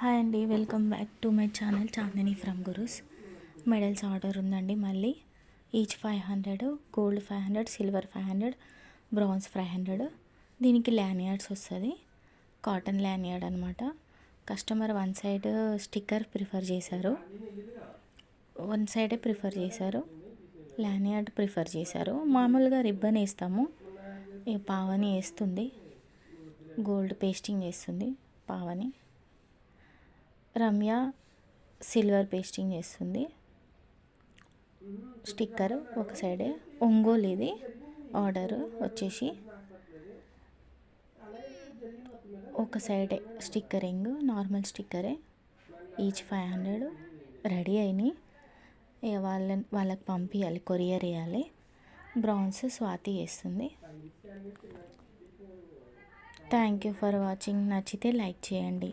Hi అండి, welcome back to my channel Chandini from Gurus. Medals order ఉందండి. మళ్ళీ ఈచ్ 500, గోల్డ్ 500, సిల్వర్ 500, బ్రాంజ్ 500. దీనికి ల్యానియార్డ్స్ వస్తుంది, కాటన్ ల్యానియార్డ్ అనమాట. Customer one side sticker prefer చేశారు, వన్ సైడే ప్రిఫర్ చేశారు, ల్యానియార్డ్ ప్రిఫర్ చేశారు. మామూలుగా రిబ్బన్ వేస్తాము, ఈ పావని వేస్తుంది, గోల్డ్ పేస్టింగ్ వేస్తుంది పావని. రమ్య సిల్వర్ పేస్టింగ్ చేస్తుంది. స్టిక్కర్ ఒక సైడే. ఒంగోలు ఇది ఆర్డర్ వచ్చేసి ఒక సైడే స్టిక్కరింగ్, నార్మల్ స్టిక్కరే. ఈచ్ 500 రెడీ అయినాయి. వాళ్ళకి పంపించాలి, కొరియర్ వేయాలి. బ్రౌన్స్ స్వాతి వేస్తుంది. Thank you for watching. నచ్చితే లైక్ చేయండి.